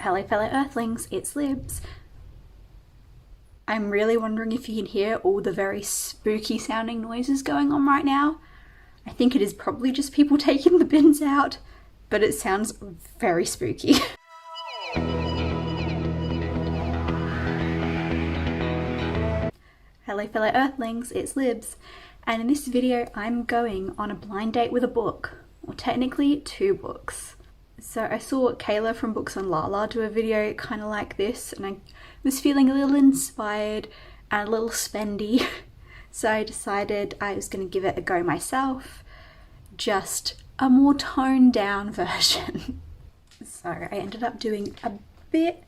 Hello fellow earthlings, it's Libs. I'm really wondering if you can hear all the very spooky sounding noises going on right now. I think it is probably just people taking the bins out, but it sounds very spooky. Hello fellow earthlings, it's Libs, and in this video I'm going on a blind date with a book, or technically two books. So I saw Kayla from Books on Lala do a video kind of like this, and I was feeling a little inspired and a little spendy, so I decided I was going to give it a go myself, just a more toned down version. So I ended up doing a bit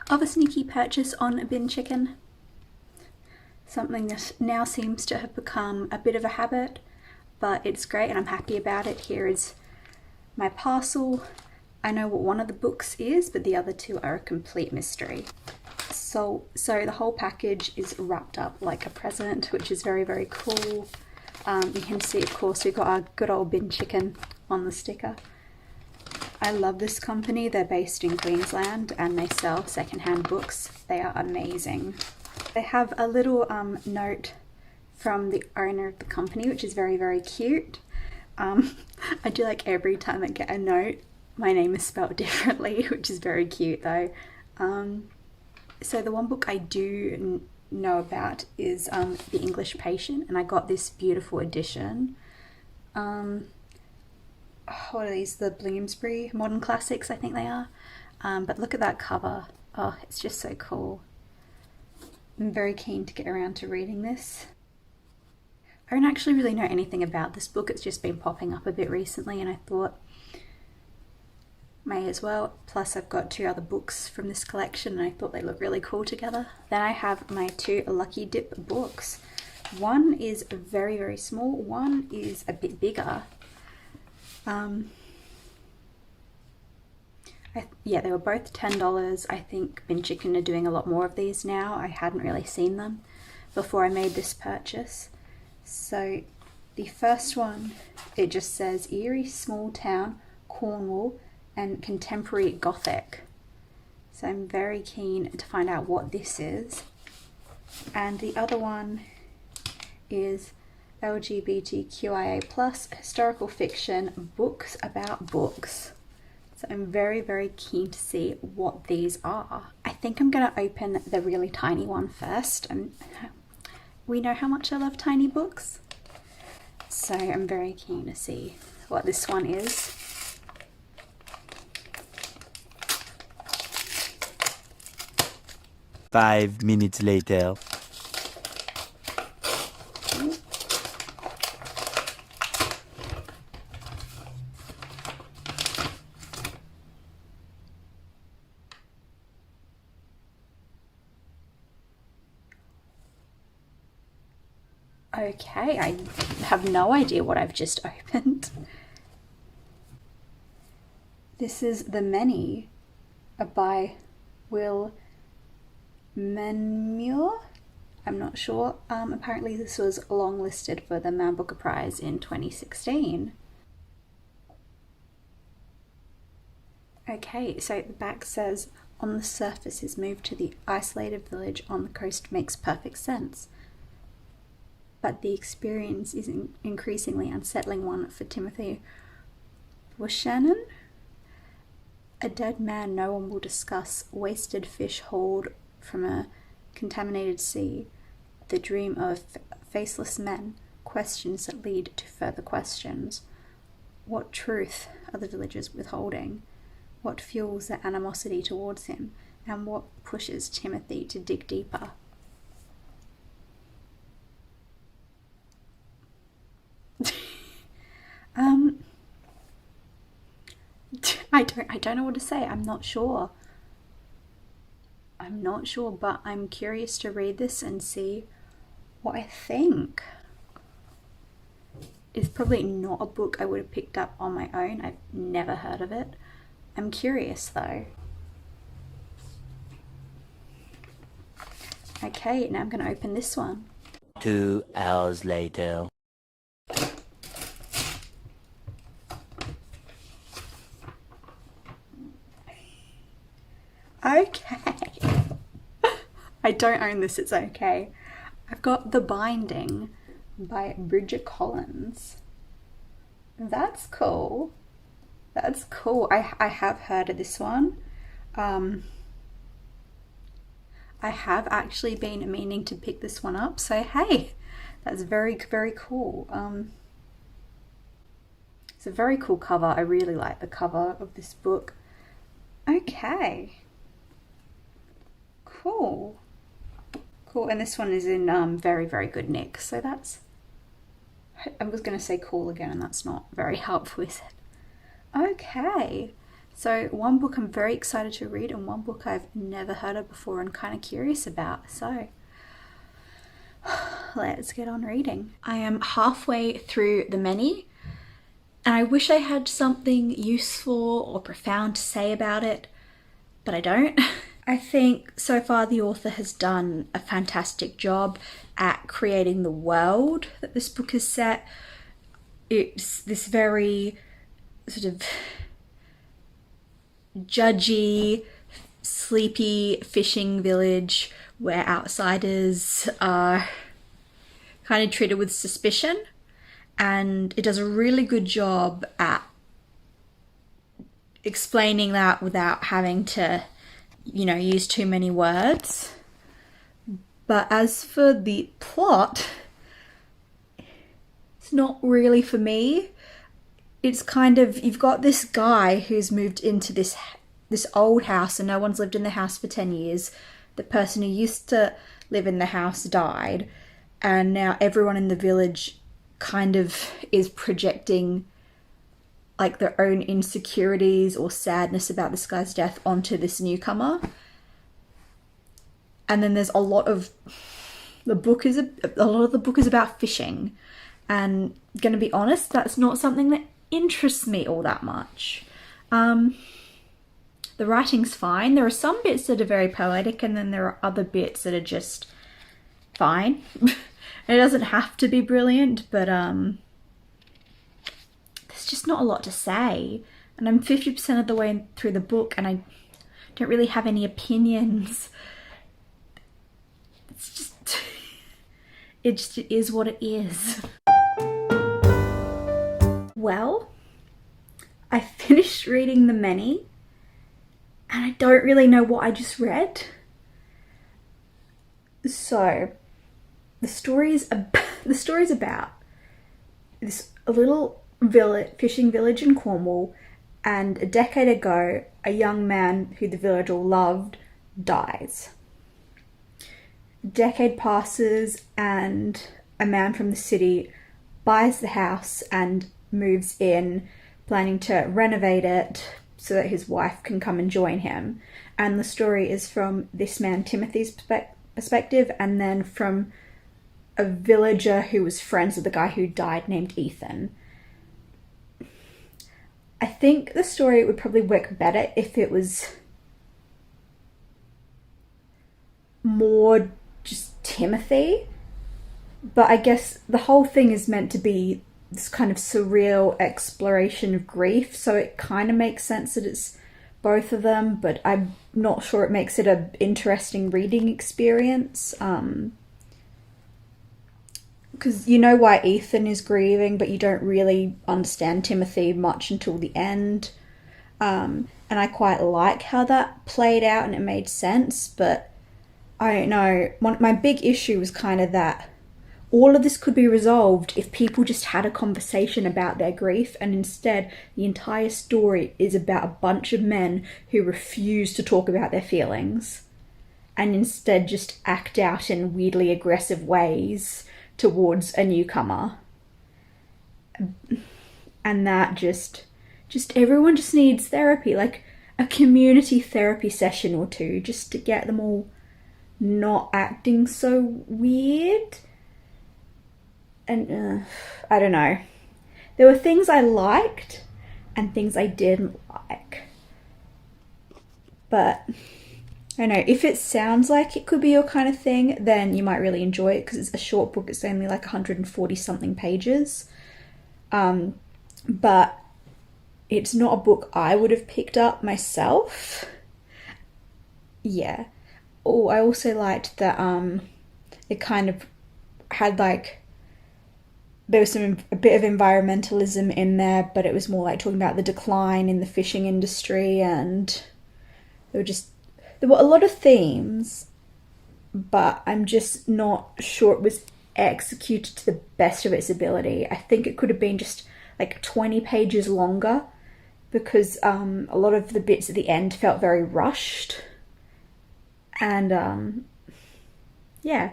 of a sneaky purchase on Bin Chicken, something that now seems to have become a bit of a habit, but it's great and I'm happy about it. Here is my parcel. I know what one of the books is, but the other two are a complete mystery. So the whole package is wrapped up like a present, which is very, very cool. You can see, of course, we've got our good old Bin Chicken on the sticker. I love this company. They're based in Queensland and they sell secondhand books. They are amazing. They have a little note from the owner of the company, which is very, very cute. I do like every time I get a note, my name is spelled differently, which is very cute though. So the one book I do know about is The English Patient, and I got this beautiful edition. What are these? The Bloomsbury Modern Classics, I think they are. But look at that cover. Oh, it's just so cool. I'm very keen to get around to reading this. I don't actually really know anything about this book. It's just been popping up a bit recently and I thought may as well. Plus I've got two other books from this collection and I thought they look really cool together. Then I have my two Lucky Dip books. One is very, very small. One is a bit bigger. Yeah, they were both $10. I think Bin Chicken are doing a lot more of these now. I hadn't really seen them before I made this purchase. So the first one, it just says Eerie Small Town, Cornwall, and Contemporary Gothic. So I'm very keen to find out what this is. And the other one is LGBTQIA+, historical fiction, books about books. So I'm very, very keen to see what these are. I think I'm going to open the really tiny one first. We know how much I love tiny books. So I'm very keen to see what this one is. Five minutes later. Okay, I have no idea what I've just opened. This is The Many by Will Menmuir. I'm not sure. Apparently this was longlisted for the Man Booker Prize in 2016. Okay, so the back says, on the surface his move to the isolated village on the coast makes perfect sense. But the experience is an increasingly unsettling one for Timothy Buchanan. A dead man no one will discuss, wasted fish hauled from a contaminated sea, the dream of faceless men, questions that lead to further questions. What truth are the villagers withholding? What fuels their animosity towards him? And what pushes Timothy to dig deeper? I don't know what to say. I'm not sure, but I'm curious to read this and see what I think. It's probably not a book I would have picked up on my own. I've never heard of it. I'm curious though. Okay, now I'm going to open this one. 2 hours later. Okay. I don't own this, it's okay. I've got The Binding by Bridget Collins. That's cool. That's cool. I have heard of this one. I have actually been meaning to pick this one up, so hey, that's very, very cool. It's a very cool cover. I really like the cover of this book. Okay. Cool. Cool. And this one is in very, very good nick. So that's... I was going to say cool again, and that's not very helpful, is it? Okay. So one book I'm very excited to read, and one book I've never heard of before and kind of curious about. So let's get on reading. I am halfway through The Many, and I wish I had something useful or profound to say about it, but I don't. I think so far the author has done a fantastic job at creating the world that this book is set. It's this very sort of judgy, sleepy fishing village where outsiders are kind of treated with suspicion, and it does a really good job at explaining that without having to, you know, use too many words. But as for the plot, it's not really for me. It's kind of, you've got this guy who's moved into this old house, and no one's lived in the house for 10 years. The person who used to live in the house died, and now everyone in the village kind of is projecting like their own insecurities or sadness about this guy's death onto this newcomer. And then there's a lot of the book is about fishing, and gonna be honest, that's not something that interests me all that much. The writing's fine. There are some bits that are very poetic, and then there are other bits that are just fine. It doesn't have to be brilliant, but there's just not a lot to say. And I'm 50% of the way through the book, and I don't really have any opinions. It just is what it is. Well, I finished reading The Many, and I don't really know what I just read. So, the story's about this little fishing village in Cornwall, and a decade ago, a young man who the village all loved dies. A decade passes, and a man from the city buys the house and moves in, planning to renovate it so that his wife can come and join him. And the story is from this man Timothy's perspective, and then from a villager who was friends with the guy who died named Ethan. I think the story would probably work better if it was more just Timothy, but I guess the whole thing is meant to be this kind of surreal exploration of grief, so it kind of makes sense that it's both of them, but I'm not sure it makes it an interesting reading experience. Because you know why Ethan is grieving, but you don't really understand Timothy much until the end. And I quite like how that played out and it made sense, but I don't know. My big issue was kind of that all of this could be resolved if people just had a conversation about their grief, and instead the entire story is about a bunch of men who refuse to talk about their feelings and instead just act out in weirdly aggressive ways towards a newcomer. And that just everyone just needs therapy, like a community therapy session or two, just to get them all not acting so weird. And I don't know. There were things I liked and things I didn't like. But I don't know, if it sounds like it could be your kind of thing, then you might really enjoy it, because it's a short book. It's only like 140 something pages. But it's not a book I would have picked up myself. yeah. Oh, I also liked that it kind of had like, there was a bit of environmentalism in there, but it was more like talking about the decline in the fishing industry, and there were a lot of themes, but I'm just not sure it was executed to the best of its ability. I think it could have been just like 20 pages longer, because a lot of the bits at the end felt very rushed. And yeah,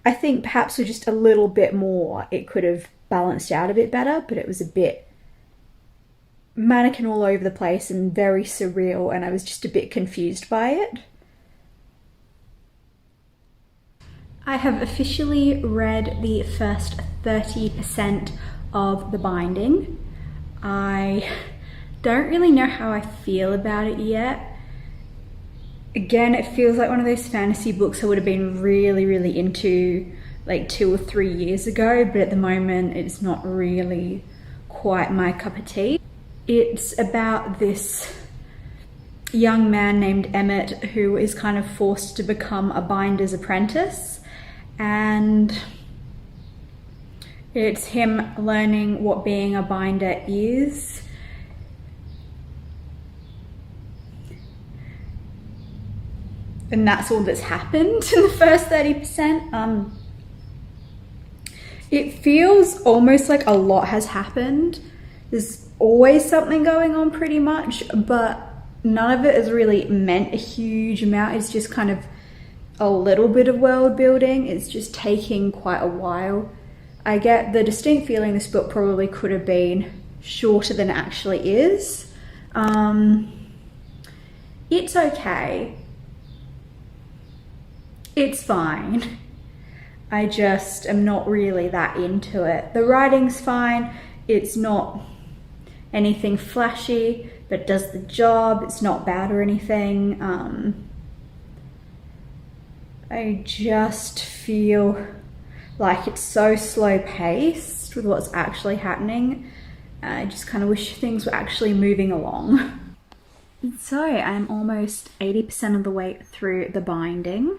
I think perhaps with just a little bit more, it could have balanced out a bit better, but it was a bit mannequin all over the place and very surreal, and I was just a bit confused by it. I have officially read the first 30% of The Binding. I don't really know how I feel about it yet. Again, it feels like one of those fantasy books I would have been really, really into like 2 or 3 years ago, but at the moment it's not really quite my cup of tea. It's about this young man named Emmett who is kind of forced to become a binder's apprentice, and it's him learning what being a binder is. And that's all that's happened in the first 30%. It feels almost like a lot has happened. There's always something going on pretty much, but none of it has really meant a huge amount. It's just kind of a little bit of world building. It's just taking quite a while. I get the distinct feeling this book probably could have been shorter than it actually is. It's okay. It's fine. I just am not really that into it. The writing's fine. It's not anything flashy, but it does the job. It's not bad or anything. I just feel like it's so slow paced with what's actually happening. I just kind of wish things were actually moving along. So I'm almost 80% of the way through The Binding.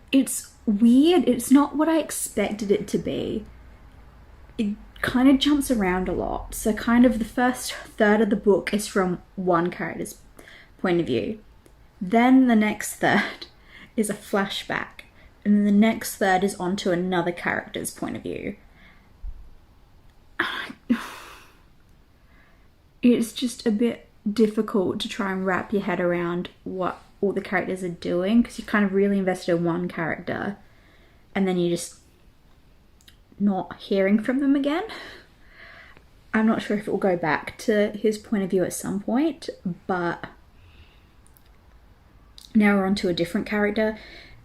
It's weird. It's not what I expected it to be. It kind of jumps around a lot. So kind of the first third of the book is from one character's point of view. Then the next third is a flashback. And then the next third is onto another character's point of view. It's just a bit difficult to try and wrap your head around what all the characters are doing, because you're kind of really invested in one character and then you're just not hearing from them again. I'm not sure if it will go back to his point of view at some point, but now we're on to a different character,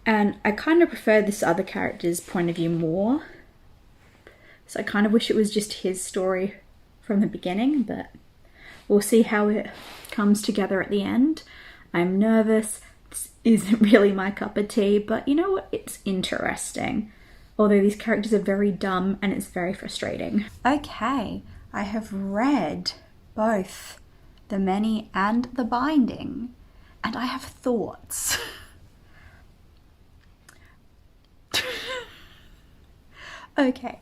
and I kind of prefer this other character's point of view more. So I kind of wish it was just his story from the beginning, but we'll see how it comes together at the end. I'm nervous. This isn't really my cup of tea, but you know what? It's interesting. Although these characters are very dumb and it's very frustrating. Okay, I have read both The Many and The Binding, and I have thoughts. Okay.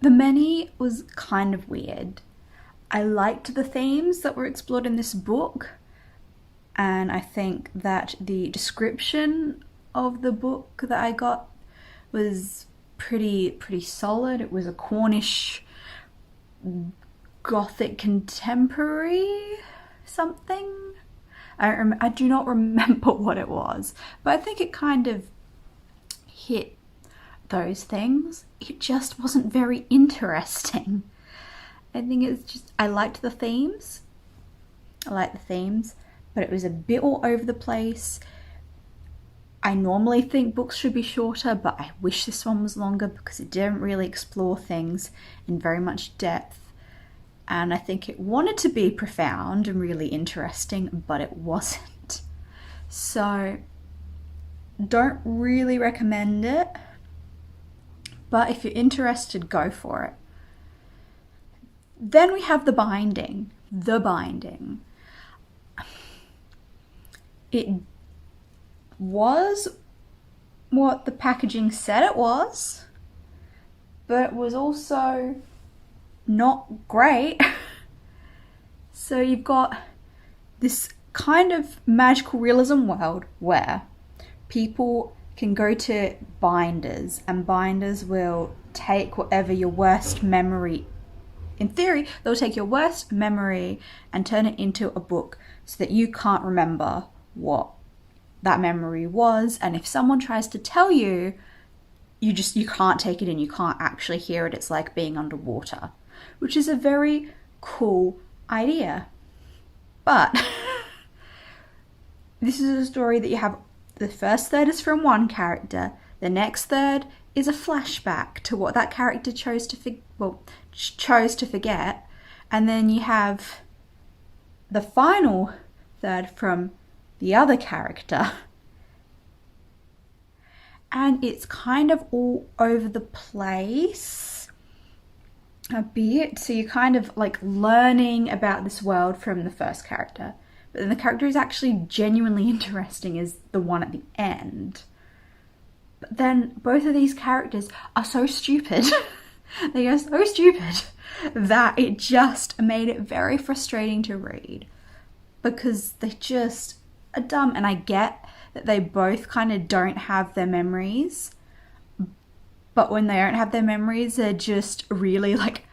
The Many was kind of weird. I liked the themes that were explored in this book, and I think that the description of the book that I got was pretty solid. It was a Cornish Gothic contemporary something. I do not remember what it was, but I think it kind of hit those things. It just wasn't very interesting. I think it's just, I liked the themes. But it was a bit all over the place. I normally think books should be shorter, but I wish this one was longer because it didn't really explore things in very much depth. And I think it wanted to be profound and really interesting, but it wasn't. So, don't really recommend it. But if you're interested, go for it. Then we have The Binding. The Binding. It was what the packaging said it was, but it was also not great. So you've got this kind of magical realism world where people can go to binders, and binders will take whatever your worst memory, in theory, they'll take your worst memory and turn it into a book so that you can't remember what that memory was. And if someone tries to tell you, you can't take it in, you can't actually hear it. It's like being underwater, which is a very cool idea. But this is a story that you have, the first third is from one character, the next third is a flashback to what that character chose to forget, and then you have the final third from the other character. And it's kind of all over the place a bit. So you're kind of like learning about this world from the first character. But then the character is actually genuinely interesting is the one at the end. But then both of these characters are so stupid. They are so stupid that it just made it very frustrating to read. Because they just are dumb. And I get that they both kind of don't have their memories. But when they don't have their memories, they're just really like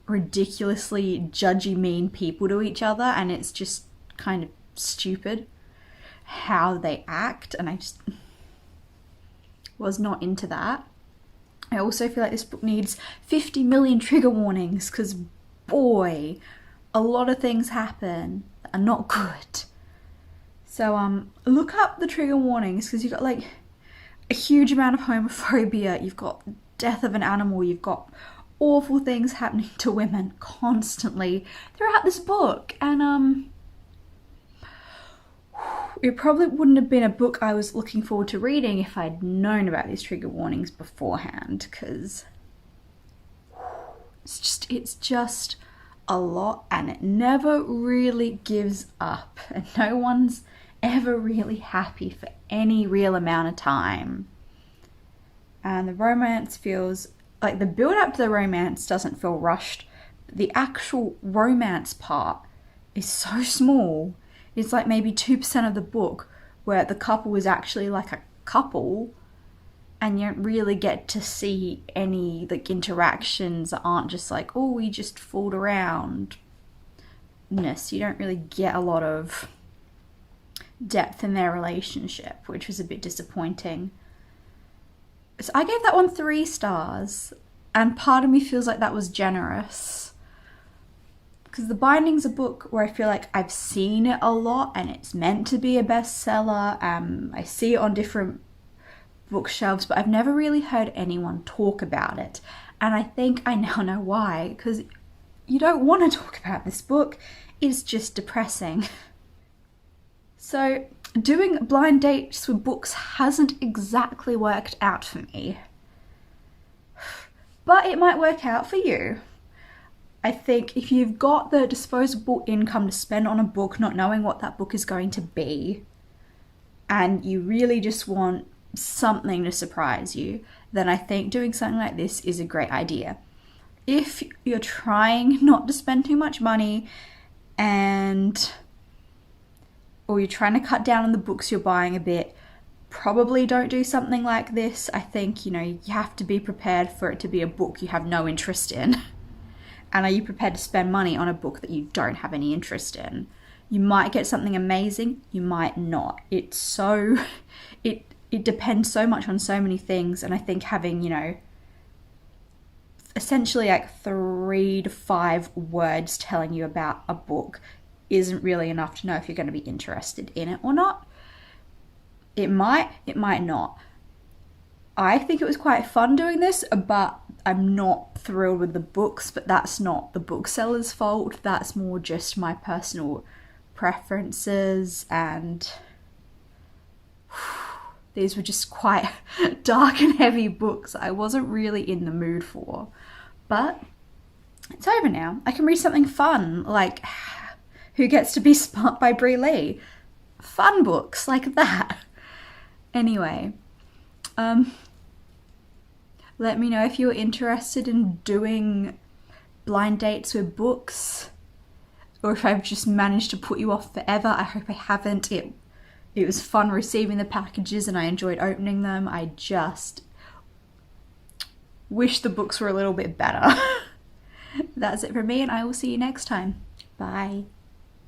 ridiculously judgy, mean people to each other. And it's just kind of stupid how they act, and I just was not into that. I also feel like this book needs 50 million trigger warnings, because boy, a lot of things happen that are not good. So look up the trigger warnings, because you've got like a huge amount of homophobia, you've got death of an animal, you've got awful things happening to women constantly throughout this book. And it probably wouldn't have been a book I was looking forward to reading if I'd known about these trigger warnings beforehand, because it's just a lot, and it never really gives up, and no one's ever really happy for any real amount of time. And the romance feels like the build up to the romance doesn't feel rushed. The actual romance part is so small. It's like maybe 2% of the book where the couple is actually like a couple, and you don't really get to see any like interactions that aren't just like, oh, we just fooled around. You don't really get a lot of depth in their relationship, which was a bit disappointing. So I gave that one 3 stars, and part of me feels like that was generous. Because The Binding's a book where I feel like I've seen it a lot and it's meant to be a bestseller. I see it on different bookshelves, but I've never really heard anyone talk about it. And I think I now know why, because you don't want to talk about this book. It's just depressing. So doing blind dates with books hasn't exactly worked out for me. But it might work out for you. I think if you've got the disposable income to spend on a book, not knowing what that book is going to be, and you really just want something to surprise you, then I think doing something like this is a great idea. If you're trying not to spend too much money, or you're trying to cut down on the books you're buying a bit, probably don't do something like this. I think, you have to be prepared for it to be a book you have no interest in. And are you prepared to spend money on a book that you don't have any interest in? You might get something amazing, you might not. It depends so much on so many things, and I think having, essentially like 3 to 5 words telling you about a book isn't really enough to know if you're going to be interested in it or not. It might not. I think it was quite fun doing this, but I'm not thrilled with the books, but that's not the bookseller's fault. That's more just my personal preferences, and these were just quite dark and heavy books I wasn't really in the mood for. But it's over now. I can read something fun, like Who Gets to Be Smart by Bree Lee. fun books like that. Anyway, let me know if you're interested in doing blind dates with books, or if I've just managed to put you off forever. I hope I haven't. It was fun receiving the packages and I enjoyed opening them. I just wish the books were a little bit better. That's it from me, and I will see you next time. Bye.